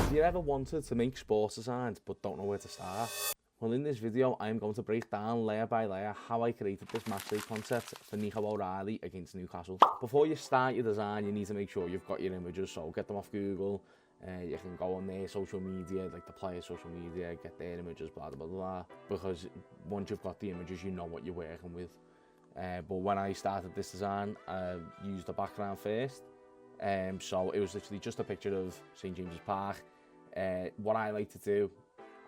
Have you ever wanted to make sports designs but don't know where to start? Well, in this video, I am going to break down layer by layer how I created this match day concept for Nico against Newcastle. Before you start your design, you need to make sure you've got your images, so get them off Google. You can go on their social media, like the players' social media, get their images, blah, blah, blah, because once you've got the images, you know what you're working with. But when I started this design, I used the background first. So it was literally just a picture of St James's Park. What I like to do,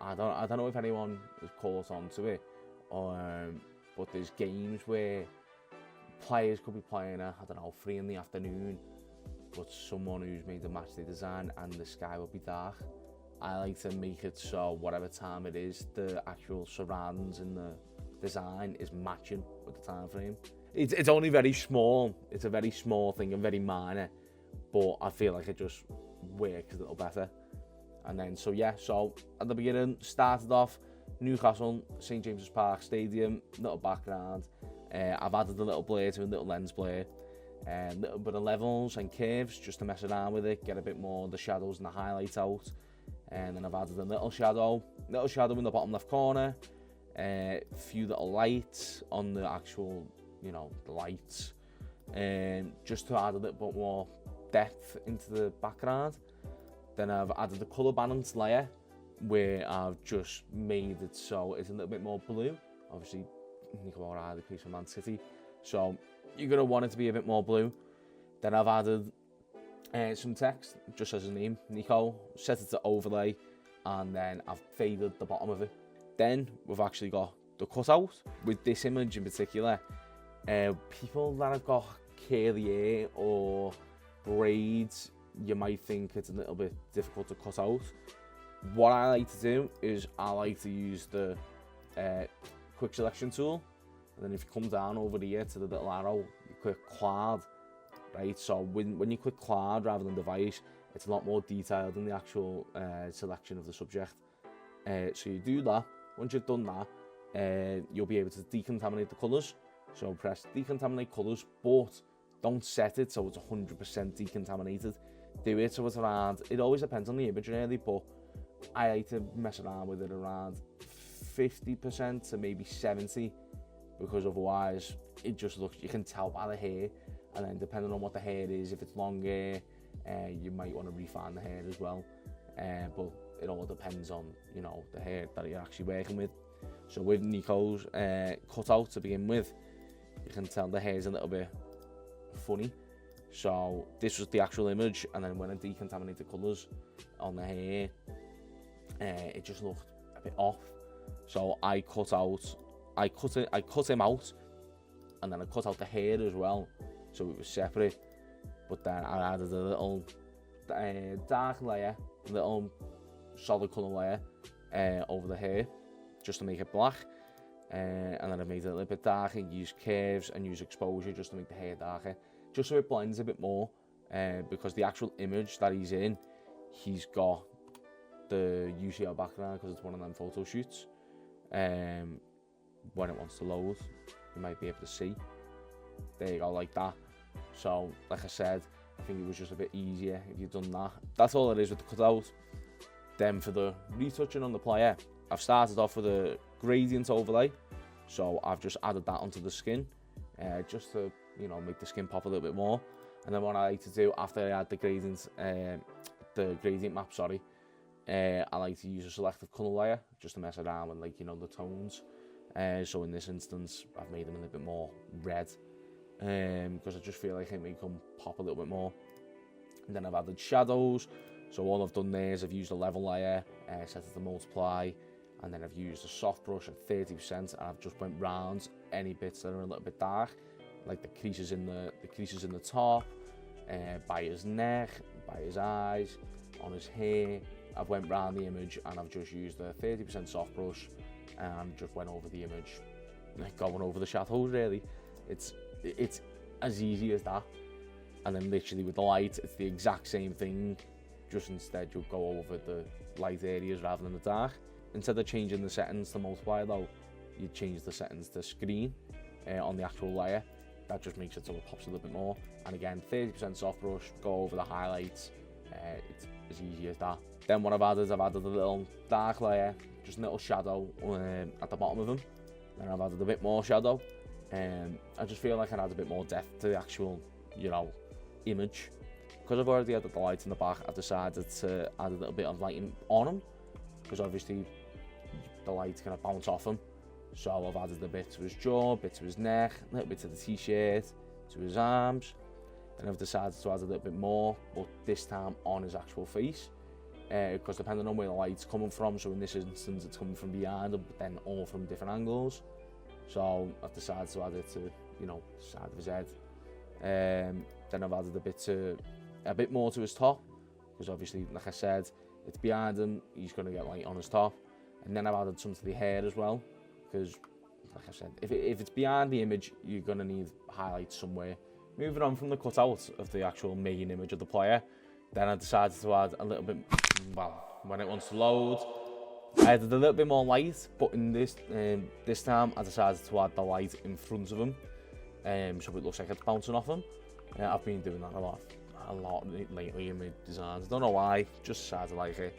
I don't know if anyone has caught on to it, but there's games where players could be playing at, 3 in the afternoon, but someone who's made the matchday design and the sky will be dark. I like to make it so whatever time it is, the actual surroundings in the design is matching with the time frame. It's only very small. It's a very small thing and very minor, but I feel like it just works a little better. And then, so at the beginning, started off Newcastle, St James's Park Stadium, little background. I've added a little blur to a little lens blur, a little bit of levels and curves just to mess around with it, get a bit more of the shadows and the highlights out. And then I've added a little shadow in the bottom left corner, a few little lights on the actual, the lights, just to add a little bit more depth into the background. Then I've added the colour balance layer where I've just made it so it's a little bit more blue. Obviously, Nico plays for Man City, so you're going to want it to be a bit more blue. Then I've added some text, just as his name, Nico, set it to overlay, and then I've faded the bottom of it. Then we've actually got the cutout. With this image in particular, people that have got curly hair or braids, you might think it's a little bit difficult to cut out. What I like to do is I like to use the quick selection tool, and then if you come down over here to the little arrow, you click cloud, right? So when you click cloud rather than device, it's a lot more detailed in the actual selection of the subject. So you do that. Once you've done that, you'll be able to decontaminate the colours. So press decontaminate colours, but don't set it so it's 100% decontaminated. Do it so it's around, it always depends on the image really, but I like to mess around with it around 50% to maybe 70%, because otherwise it just looks, you can tell by the hair, and then depending on what the hair is, if it's long hair, you might want to refine the hair as well, but it all depends on, the hair that you're actually working with. So with Nico's cutout to begin with, you can tell the hair's a little bit funny. So this was the actual image, and then when I decontaminated the colours on the hair, it just looked a bit off. So I cut him out, and then I cut out the hair as well, so it was separate. But then I added a little dark layer, a little solid colour layer over the hair, just to make it black. And then I made it a little bit darker, use curves and use exposure just to make the hair darker, just so it blends a bit more, because the actual image that he's in, he's got the UCL background because it's one of them photo shoots. When it wants to load, you might be able to see. There you go, like that. So, like I said, I think it was just a bit easier if you've done that. That's all it is with the cutout. Then for the retouching on the player, I've started off with a gradient overlay. So I've just added that onto the skin, just to make the skin pop a little bit more. And then what I like to do after I add the gradient map, I like to use a selective colour layer just to mess around with the tones. So in this instance, I've made them a little bit more red, because I just feel like it make them pop a little bit more. And then I've added shadows. So all I've done there is I've used a level layer, set it to multiply, and then I've used a soft brush at 30%, and I've just went round any bits that are a little bit dark, like the creases in the top, by his neck, by his eyes, on his hair. I've went round the image and I've just used a 30% soft brush and just went over the image, going over the shadows really. It's as easy as that. And then literally with the light, it's the exact same thing, just instead you'll go over the light areas rather than the dark. Instead of changing the settings to multiply though, you change the settings to screen on the actual layer. That just makes it so it pops a little bit more. And again, 30% soft brush, go over the highlights. It's as easy as that. Then what I've added a little dark layer, just a little shadow at the bottom of them. Then I've added a bit more shadow. I just feel like I add a bit more depth to the actual, you know, image. Because I've already added the lights in the back, I've decided to add a little bit of lighting on them. Because obviously the light's going to bounce off him. So I've added a bit to his jaw, a bit to his neck, a little bit to the t-shirt, to his arms. Then I've decided to add a little bit more, but this time on his actual face. Because depending on where the light's coming from, so in this instance it's coming from behind him, but then all from different angles. So I've decided to add it to, you know, the side of his head. Then I've added a bit more to his top, because obviously, like I said, it's behind him, he's going to get light on his top. And then I've added some to the hair as well, because, like I said, if it's behind the image, you're going to need highlights somewhere. Moving on from the cutout of the actual main image of the player, then I decided to add a little bit, well, when it wants to load, I added a little bit more light, but in this time I decided to add the light in front of him, so it looks like it's bouncing off him. I've been doing that a lot lately in my designs. Don't know why, just decided to like it.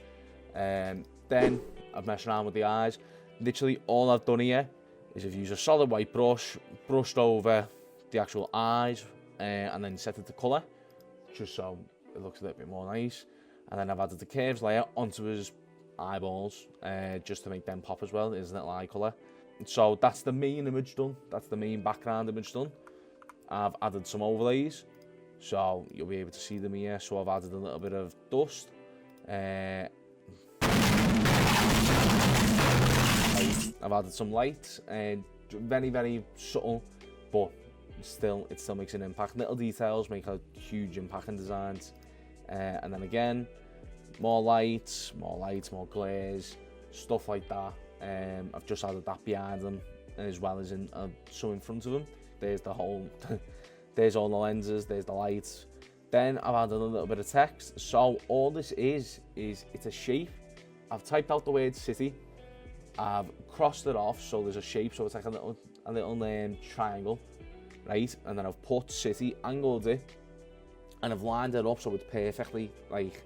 Then I've messed around with the eyes. Literally all I've done here is I've used a solid white brush, brushed over the actual eyes, and then set it to colour, just so it looks a little bit more nice. And then I've added the curves layer onto his eyeballs, just to make them pop as well, his little eye colour. So that's the main image done, that's the main background image done. I've added some overlays, so you'll be able to see them here. So I've added a little bit of dust. I've added some light, very, very subtle, but it still makes an impact. Little details make a huge impact in designs. And then again, more lights, more glares, stuff like that. I've just added that behind them, as well as in some in front of them. There's the whole, there's all the lenses, there's the lights. Then I've added a little bit of text. So all this is it's a shape. I've typed out the word city. I've crossed it off, so there's a shape, so it's like a little triangle, right? And then I've put city, angled it, and I've lined it up so it's perfectly, like,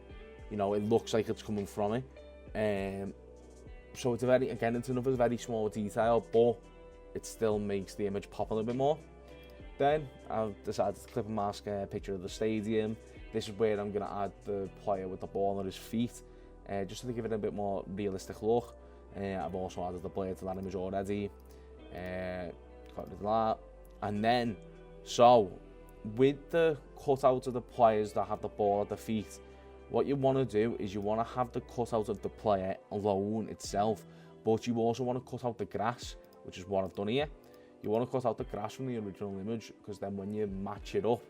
you know, it looks like it's coming from it. So it's it's another very small detail, but it still makes the image pop a little bit more. Then I've decided to clip and mask a picture of the stadium. This is where I'm going to add the player with the ball at his feet, just to give it a bit more realistic look. I've also added the player to that image already. Got rid of that. And then, so with the cutout of the players that have the ball at the feet, what you want to do is you want to have the cutout of the player alone itself, but you also want to cut out the grass, which is what I've done here. You want to cut out the grass from the original image, because then when you match it up,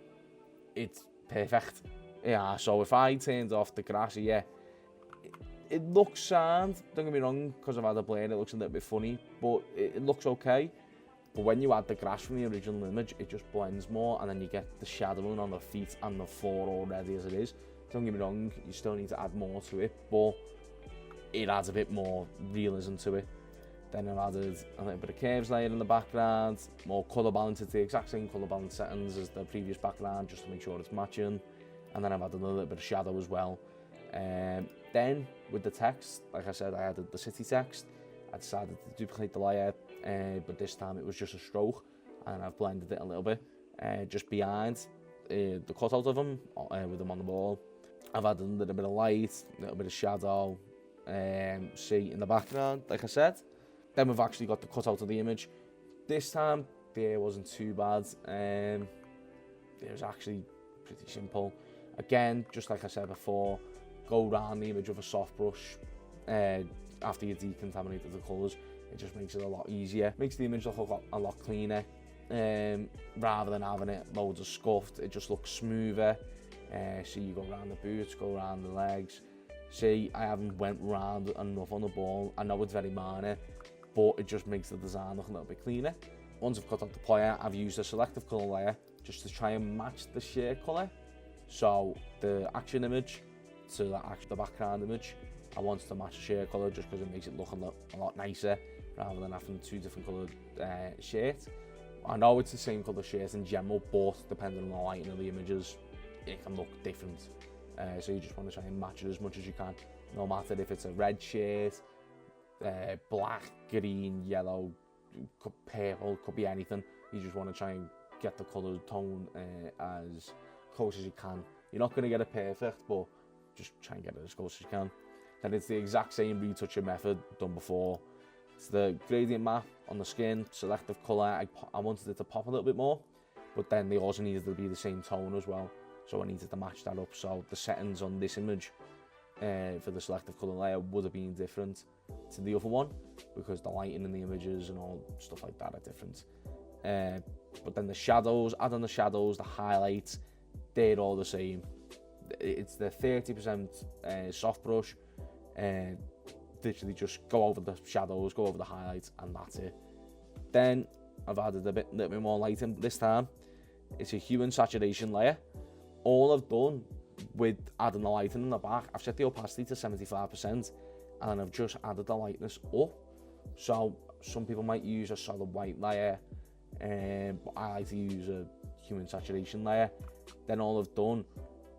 it's perfect. Yeah, so if I turned off the grass here, it looks sound, don't get me wrong, because I've had a blend, it looks a little bit funny, but it looks okay. But when you add the grass from the original image, it just blends more, and then you get the shadowing on the feet and the floor already as it is. Don't get me wrong, you still need to add more to it, but it adds a bit more realism to it. Then I've added a little bit of curves layer in the background, more colour balance, it's the exact same colour balance settings as the previous background, just to make sure it's matching. And then I've added a little bit of shadow as well. Then with the text, like I said, I added the city text. I decided to duplicate the layer, but this time it was just a stroke, and I've blended it a little bit just behind the cutout of them, with them on the ball. I've added a little bit of light, a little bit of shadow, see in the background, like I said. Then we've actually got the cutout of the image. This time the hair wasn't too bad. It was actually pretty simple. Again, just like I said before, go around the image with a soft brush after you decontaminated the colours. It just makes it a lot easier. Makes the image look a lot cleaner. Rather than having it loads of scuffed, it just looks smoother. See, you go around the boots, go around the legs. See, I haven't went round enough on the ball. I know it's very minor, but it just makes the design look a little bit cleaner. Once I've cut out the player, I've used a selective colour layer just to try and match the shirt colour. So the action image to the background image, I wanted to match the shirt colour just because it makes it look a lot nicer rather than having two different coloured shirts. I know it's the same colour shirt in general, but depending on the lighting of the images, it can look different. So you just want to try and match it as much as you can. no matter if it's a red shirt, black, green, yellow, purple, could be anything. You just want to try and get the colour tone as close as you can. You're not going to get it perfect, but just try and get it as close as you can. Then it's the exact same retouching method done before. It's the gradient map on the skin, selective colour. I wanted it to pop a little bit more, but then they also needed to be the same tone as well. So I needed to match that up. So the settings on this image for the selective colour layer would have been different to the other one, because the lighting in the images and all stuff like that are different. But then the shadows, add on the shadows, the highlights, they're all the same. It's the 30% soft brush, literally just go over the shadows, go over the highlights, and that's it. Then I've added a little bit more lighting this time. It's a hue and saturation layer. All I've done with adding the lighting in the back, I've set the opacity to 75%, and I've just added the lightness up. So some people might use a solid white layer, but I like to use a hue and saturation layer. Then all I've done,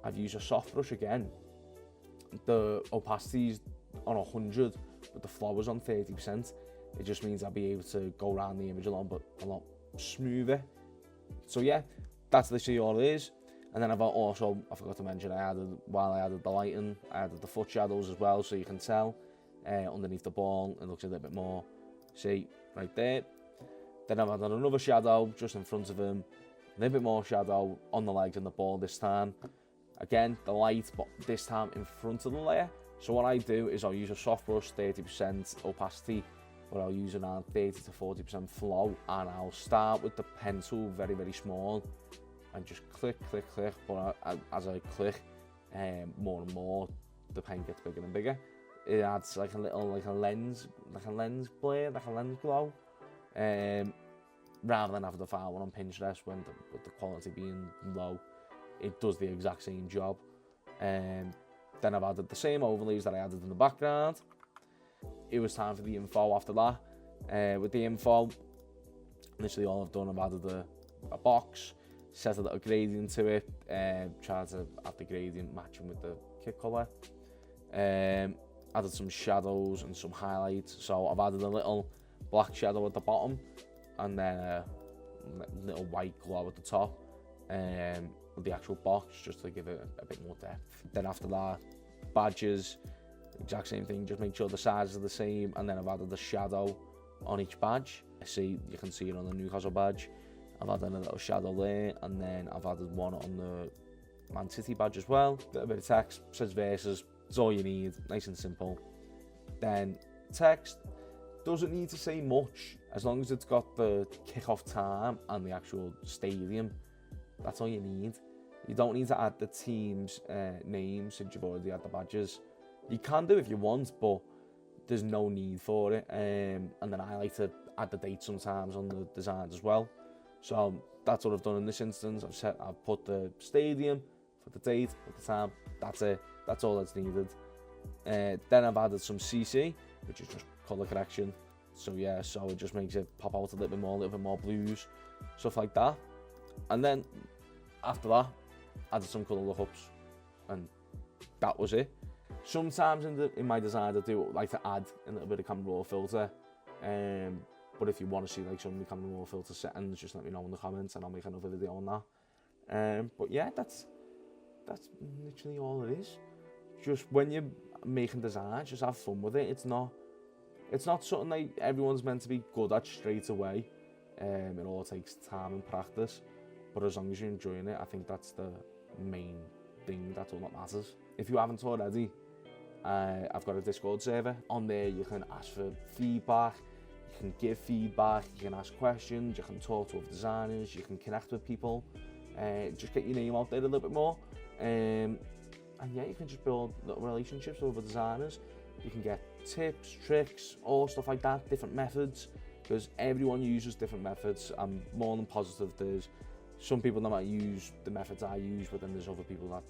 I've used a soft brush again. The opacity's on 100, but the flow is on 30%. It just means I'll be able to go around the image a lot smoother. So yeah, that's literally all it is. And then I forgot to mention, while I added the lighting, I added the foot shadows as well, so you can tell underneath the ball it looks a little bit more, see, right there. Then I've added another shadow just in front of him, a little bit more shadow on the legs and the ball this time. Again, the light, but this time in front of the layer. So what I do is I'll use a soft brush, 30% opacity, but I'll use around 30 to 40% flow, and I'll start with the pen tool very, very small, and just click, click, click. But as I click, more and more, the pen gets bigger and bigger. It adds like a lens blur, like a lens glow, rather than having the file one on Pinterest with the quality being low. It does the exact same job. Then I've added the same overlays that I added in the background. It was time for the info after that. With the info, literally all I've done, I've added a box, set a little gradient to it, tried to add the gradient matching with the kit colour. Added some shadows and some highlights. So I've added a little black shadow at the bottom, and then a little white glow at the top. With the actual box, just to give it a bit more depth. Then after that, badges, exact same thing, just make sure the sizes are the same, and then I've added the shadow on each badge. You can see it on the Newcastle badge. I've added a little shadow there, and then I've added one on the Man City badge as well. A bit of text, says versus, it's all you need, nice and simple. Then text doesn't need to say much, as long as it's got the kick-off time and the actual stadium. That's all you need. You don't need to add the team's names since you've already had the badges. You can do if you want, but there's no need for it. And then I like to add the date sometimes on the designs as well. So that's what I've done in this instance. I've put the stadium, put the date, put the time. That's it. That's all that's needed. Then I've added some CC, which is just colour correction. So yeah, so it just makes it pop out a little bit more blues, stuff like that. And then after that, added some colour lookups, and that was it. Sometimes in my design I do like to add a little bit of camera raw filter, but if you want to see like some of the camera raw filter settings, just let me know in the comments and I'll make another video on that. But yeah, that's literally all it is. Just when you're making designs, just have fun with it. It's not something that everyone's meant to be good at straight away. It all takes time and practice, but as long as you're enjoying it, I think that's the main thing. That's all that matters. If you haven't already, I've got a Discord server. On there you can ask for feedback, you can give feedback, you can ask questions, you can talk to other designers, you can connect with people, just get your name out there a little bit more, and yeah, you can just build little relationships with other designers. You can get tips, tricks, all stuff like that, different methods, because everyone uses different methods. I'm more than positive there's some people that might use the methods I use, but then there's other people that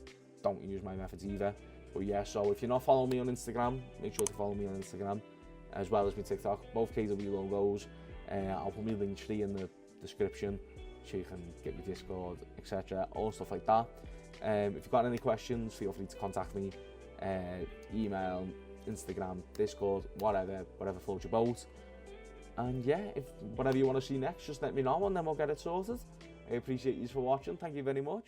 don't use my methods either. But yeah, so if you're not following me on Instagram, make sure to follow me on Instagram, as well as my TikTok, both KW logos. I'll put my link tree in the description so you can get your Discord, etc., all stuff like that. If you've got any questions, feel free to contact me. email, Instagram, Discord, whatever floats your boat. And yeah, if whatever you want to see next, just let me know and then we'll get it sorted. I appreciate you for watching. Thank you very much.